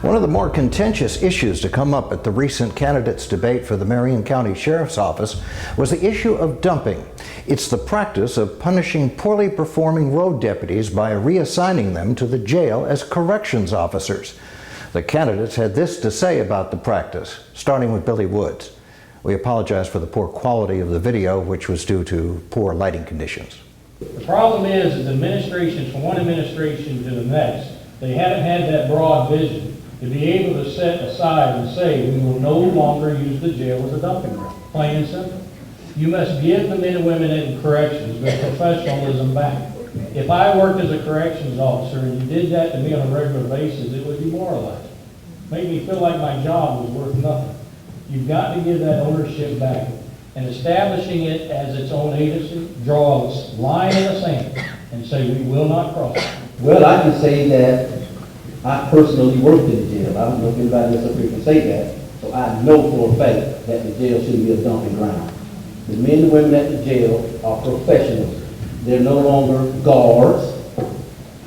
One of the more contentious issues to come up at the recent candidates' debate for the Marion County Sheriff's Office was the issue of dumping. It's the practice of punishing poorly performing road deputies by reassigning them to the jail as corrections officers. The candidates had this to say about the practice, starting with Billy Woods. We apologize for the poor quality of the video, which was due to poor lighting conditions. The problem is administrations, from one administration to the next, they haven't had that broad vision to be able to set aside and say, we will no longer use the jail as a dumping ground, plain and simple. You must give the men and women in corrections their professionalism back. If I worked as a corrections officer and you did that to me on a regular basis, it would demoralize me. Make me feel like my job was worth nothing. You've got to give that ownership back. And establishing it as its own agency, draw a line in the sand and say we will not cross it. Well, I can say that I personally worked in the jail. I don't know if anybody else up here can say that. So I know for a fact that the jail shouldn't be a dumping ground. The men and women at the jail are professionals. They're no longer guards.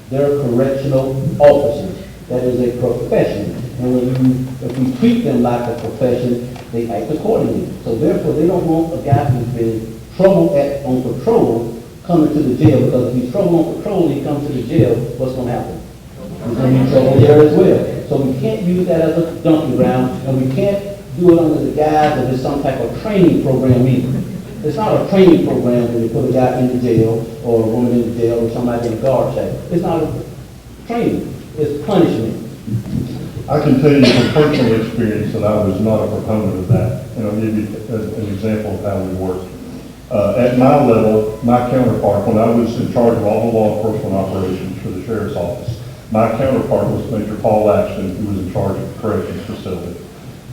They're correctional officers. That is a profession. And if we treat them like a profession, they act accordingly. So therefore, they don't want a guy who's been trouble on patrol coming to the jail, because if he's trouble on patrol and he comes to the jail, what's going to happen? He's going to be trouble there as well. So we can't use that as a dumping ground, and we can't do it under the guise of it's some type of training program either. It's not a training program when you put a guy in the jail or a woman in the jail or somebody in a guard shack. It's not a training. It's punishment. I can tell you from personal experience that I was not a proponent of that, and I'll give you an example of how we work. At my level, my counterpart, when I was in charge of all the law enforcement operations for the Sheriff's Office, my counterpart was Major Paul Laxton, who was in charge of the corrections facility.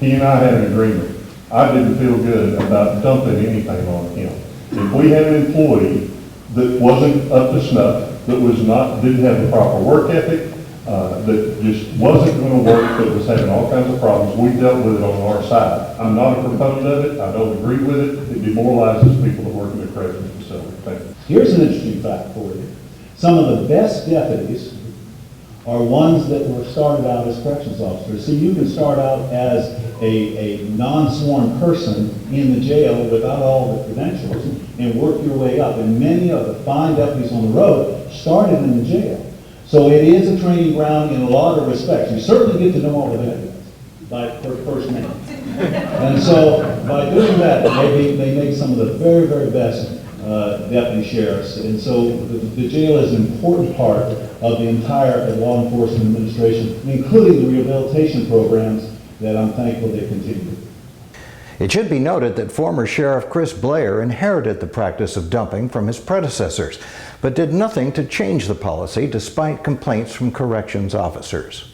He and I had an agreement. I didn't feel good about dumping anything on him. If we had an employee that wasn't up to snuff, that didn't have the proper work ethic, that just wasn't going to work, that was having all kinds of problems, we dealt with it on our side. I'm not a proponent of it. I don't agree with it. It demoralizes people that work in the corrections facility. Thank you. Here's an interesting fact for you. Some of the best deputies are ones that were started out as corrections officers. See, you can start out as a non-sworn person in the jail without all the credentials and work your way up. And many of the fine deputies on the road started in the jail. So it is a training ground in a lot of respects. You certainly get to know all the deputies by first name. And so by doing that, they make some of the very, very best deputy sheriffs. And so the jail is an important part of the entire law enforcement administration, including the rehabilitation programs that I'm thankful they continue. It should be noted that former Sheriff Chris Blair inherited the practice of dumping from his predecessors, but did nothing to change the policy despite complaints from corrections officers.